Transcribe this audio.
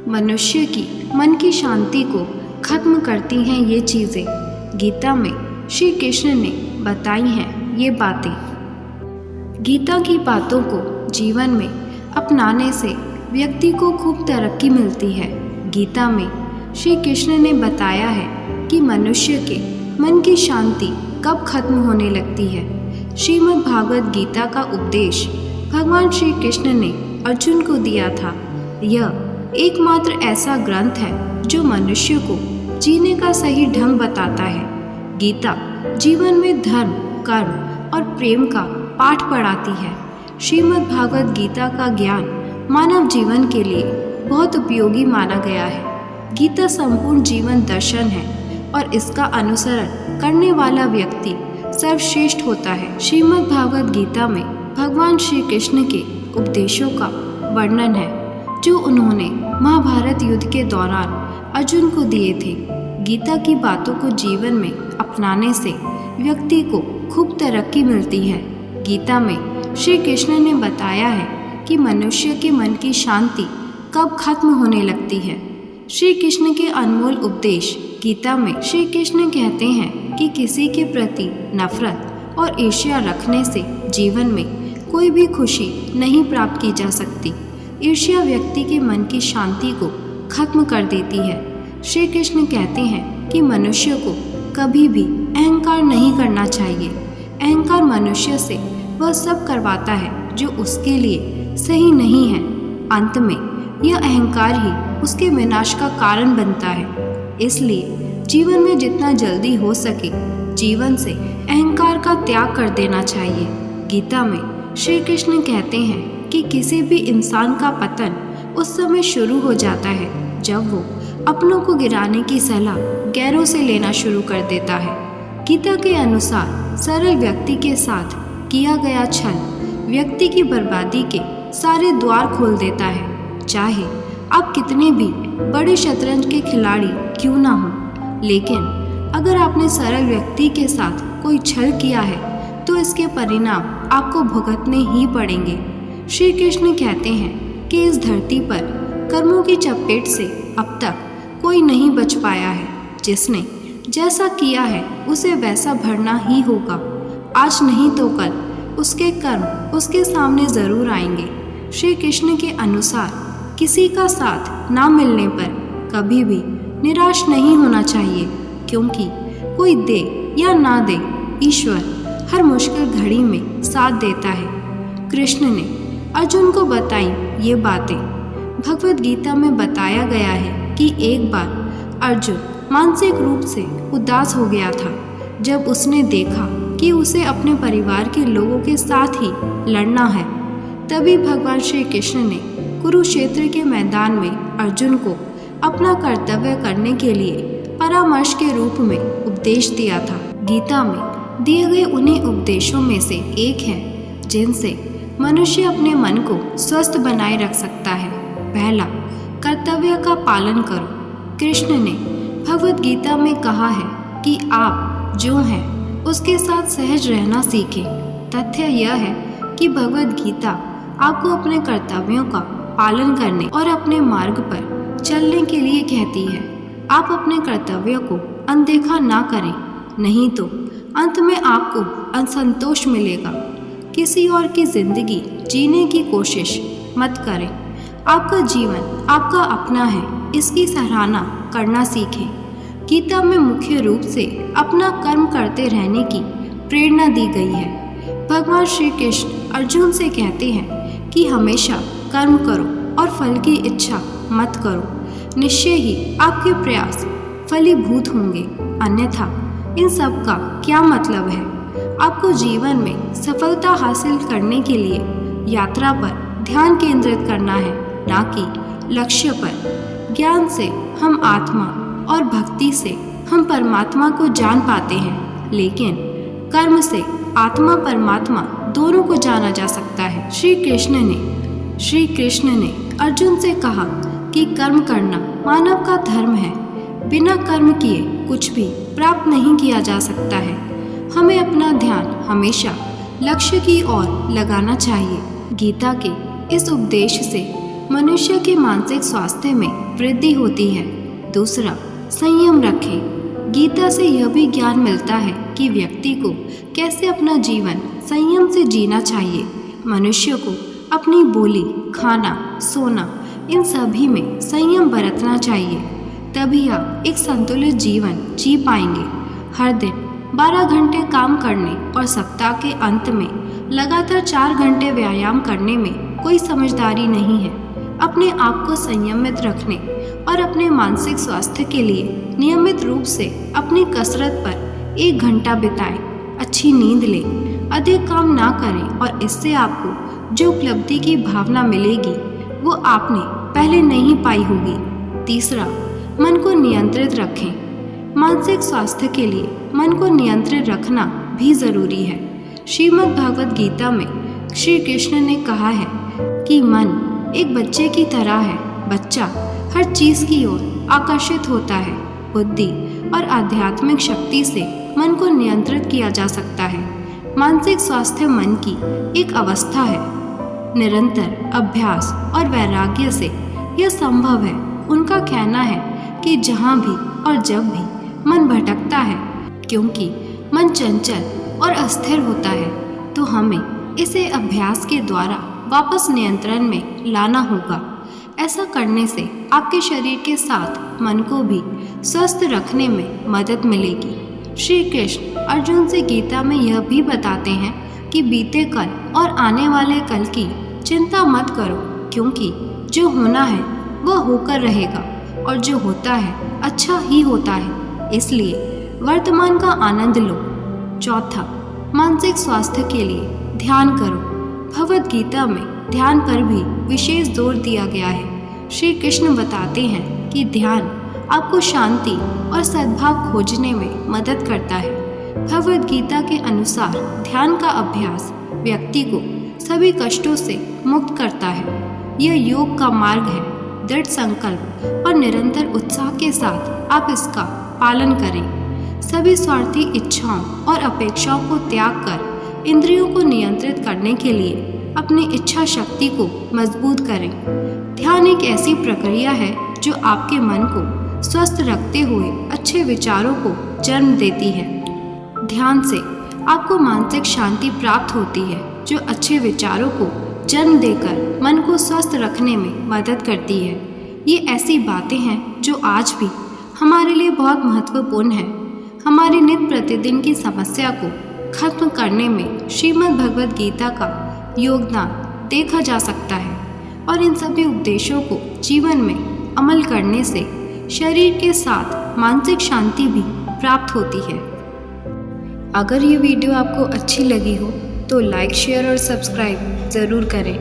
मनुष्य की मन की शांति को खत्म करती हैं ये चीज़ें। गीता में श्री कृष्ण ने बताई हैं ये बातें। गीता की बातों को जीवन में अपनाने से व्यक्ति को खूब तरक्की मिलती है। गीता में श्री कृष्ण ने बताया है कि मनुष्य के मन की शांति कब खत्म होने लगती है। श्रीमद् भागवत गीता का उपदेश भगवान श्री कृष्ण ने अर्जुन को दिया था। यह एकमात्र ऐसा ग्रंथ है जो मनुष्य को जीने का सही ढंग बताता है। गीता जीवन में धर्म, कर्म और प्रेम का पाठ पढ़ाती है। श्रीमद् भागवत गीता का ज्ञान मानव जीवन के लिए बहुत उपयोगी माना गया है। गीता संपूर्ण जीवन दर्शन है और इसका अनुसरण करने वाला व्यक्ति सर्वश्रेष्ठ होता है। श्रीमद् भागवत गीता में भगवान श्री कृष्ण के उपदेशों का वर्णन है जो उन्होंने महाभारत युद्ध के दौरान अर्जुन को दिए थे। गीता की बातों को जीवन में अपनाने से व्यक्ति को खूब तरक्की मिलती है। गीता में श्री कृष्ण ने बताया है कि मनुष्य के मन की शांति कब खत्म होने लगती है। श्री कृष्ण के अनमोल उपदेश गीता में श्री कृष्ण कहते हैं कि किसी के प्रति नफरत और ईर्ष्या रखने से जीवन में कोई भी खुशी नहीं प्राप्त की जा सकती। ईर्ष्या व्यक्ति के मन की शांति को खत्म कर देती है। श्री कृष्ण कहते हैं कि मनुष्य को कभी भी अहंकार नहीं करना चाहिए। अहंकार मनुष्य से वह सब करवाता है जो उसके लिए सही नहीं है। अंत में यह अहंकार ही उसके विनाश का कारण बनता है। इसलिए जीवन में जितना जल्दी हो सके जीवन से अहंकार का त्याग कर देना चाहिए। गीता में श्री कृष्ण कहते हैं कि किसी भी इंसान का पतन उस समय शुरू हो जाता है जब वो अपनों को गिराने की सलाह गैरों से लेना शुरू कर देता है। गीता के अनुसार सरल व्यक्ति के साथ किया गया छल व्यक्ति की बर्बादी के सारे द्वार खोल देता है। चाहे आप कितने भी बड़े शतरंज के खिलाड़ी क्यों ना हो, लेकिन अगर आपने सरल व्यक्ति के साथ कोई छल किया है तो इसके परिणाम आपको भुगतने ही पड़ेंगे। श्री कृष्ण कहते हैं कि इस धरती पर कर्मों की चपेट से अब तक कोई नहीं बच पाया है। जिसने जैसा किया है उसे वैसा भरना ही होगा। आज नहीं तो कल उसके कर्म उसके सामने ज़रूर आएंगे। श्री कृष्ण के अनुसार किसी का साथ ना मिलने पर कभी भी निराश नहीं होना चाहिए, क्योंकि कोई दे या ना दे ईश्वर हर मुश्किल घड़ी में साथ देता है। कृष्ण ने अर्जुन को बताई ये बातें। भगवत गीता में बताया गया है कि एक बार अर्जुन मानसिक रूप से उदास हो गया था जब उसने देखा कि उसे अपने परिवार के लोगों के साथ ही लड़ना है। तभी भगवान श्री कृष्ण ने कुरुक्षेत्र के मैदान में अर्जुन को अपना कर्तव्य करने के लिए परामर्श के रूप में उपदेश दिया था। गीता में दिए गए उन्हीं उपदेशों में से एक है जिनसे मनुष्य अपने मन को स्वस्थ बनाए रख सकता है। पहला, कर्तव्य का पालन करो। कृष्ण ने भगवत गीता में कहा है कि आप जो हैं उसके साथ सहज रहना सीखें। तथ्य यह है कि भगवत गीता आपको अपने कर्तव्यों का पालन करने और अपने मार्ग पर चलने के लिए कहती है। आप अपने कर्तव्यों को अनदेखा ना करें, नहीं तो अंत में आपको असंतोष मिलेगा। किसी और की जिंदगी जीने की कोशिश मत करें। आपका जीवन आपका अपना है, इसकी सराहना करना सीखें। गीता में मुख्य रूप से अपना कर्म करते रहने की प्रेरणा दी गई है। भगवान श्री कृष्ण अर्जुन से कहते हैं कि हमेशा कर्म करो और फल की इच्छा मत करो। निश्चय ही आपके प्रयास फलीभूत होंगे, अन्यथा इन सब का क्या मतलब है। आपको जीवन में सफलता हासिल करने के लिए यात्रा पर ध्यान केंद्रित करना है, ना कि लक्ष्य पर। ज्ञान से हम आत्मा और भक्ति से हम परमात्मा को जान पाते हैं, लेकिन कर्म से आत्मा परमात्मा दोनों को जाना जा सकता है। श्री कृष्ण ने अर्जुन से कहा कि कर्म करना मानव का धर्म है। बिना कर्म किए कुछ भी प्राप्त नहीं किया जा सकता है। हमें अपना ध्यान हमेशा लक्ष्य की ओर लगाना चाहिए। गीता के इस उपदेश से मनुष्य के मानसिक स्वास्थ्य में वृद्धि होती है। दूसरा, संयम रखें। गीता से यह भी ज्ञान मिलता है कि व्यक्ति को कैसे अपना जीवन संयम से जीना चाहिए। मनुष्य को अपनी बोली, खाना, सोना, इन सभी में संयम बरतना चाहिए, तभी आप एक संतुलित जीवन जी पाएंगे। हर दिन 12 घंटे काम करने और सप्ताह के अंत में लगातार 4 घंटे व्यायाम करने में कोई समझदारी नहीं है। अपने आप को संयमित रखने और अपने मानसिक स्वास्थ्य के लिए नियमित रूप से अपनी कसरत पर 1 घंटा बिताएं, अच्छी नींद लें, अधिक काम ना करें और इससे आपको जो उपलब्धि की भावना मिलेगी वो आपने पहले नहीं पाई होगी। तीसरा, मन को नियंत्रित रखें। मानसिक स्वास्थ्य के लिए मन को नियंत्रित रखना भी ज़रूरी है। श्रीमद् भगवद गीता में श्री कृष्ण ने कहा है कि मन एक बच्चे की तरह है। बच्चा हर चीज़ की ओर आकर्षित होता है। बुद्धि और आध्यात्मिक शक्ति से मन को नियंत्रित किया जा सकता है। मानसिक स्वास्थ्य मन की एक अवस्था है। निरंतर अभ्यास और वैराग्य से यह संभव है। उनका कहना है कि जहाँ भी और जब भी मन भटकता है, क्योंकि मन चंचल और अस्थिर होता है, तो हमें इसे अभ्यास के द्वारा वापस नियंत्रण में लाना होगा। ऐसा करने से आपके शरीर के साथ मन को भी स्वस्थ रखने में मदद मिलेगी। श्री कृष्ण अर्जुन से गीता में यह भी बताते हैं कि बीते कल और आने वाले कल की चिंता मत करो, क्योंकि जो होना है वह होकर रहेगा और जो होता है अच्छा ही होता है, इसलिए वर्तमान का आनंद लो। चौथा, मानसिक स्वास्थ्य के लिए ध्यान करो। भगवद गीता में ध्यान पर भी विशेष जोर दिया गया है। श्री कृष्ण बताते हैं कि ध्यान आपको शांति और सद्भाव खोजने में मदद करता है। भगवद गीता के अनुसार ध्यान का अभ्यास व्यक्ति को सभी कष्टों से मुक्त करता है। यह योग का मार्ग है। दृढ़ संकल्प और निरंतर उत्साह के साथ आप इसका पालन करें। सभी स्वार्थी इच्छाओं और अपेक्षाओं को त्याग कर इंद्रियों को नियंत्रित करने के लिए अपनी इच्छा शक्ति को मजबूत करें। ध्यान एक ऐसी प्रक्रिया है जो आपके मन को स्वस्थ रखते हुए अच्छे विचारों को जन्म देती है। ध्यान से आपको मानसिक शांति प्राप्त होती है, जो अच्छे विचारों को जन्म देकर मन को स्वस्थ रखने में मदद करती है। ये ऐसी बातें हैं जो आज भी हमारे लिए बहुत महत्वपूर्ण है। हमारी नित्य प्रतिदिन की समस्या को खत्म करने में श्रीमद् भगवद गीता का योगदान देखा जा सकता है और इन सभी उपदेशों को जीवन में अमल करने से शरीर के साथ मानसिक शांति भी प्राप्त होती है। अगर ये वीडियो आपको अच्छी लगी हो तो लाइक, शेयर और सब्सक्राइब ज़रूर करें।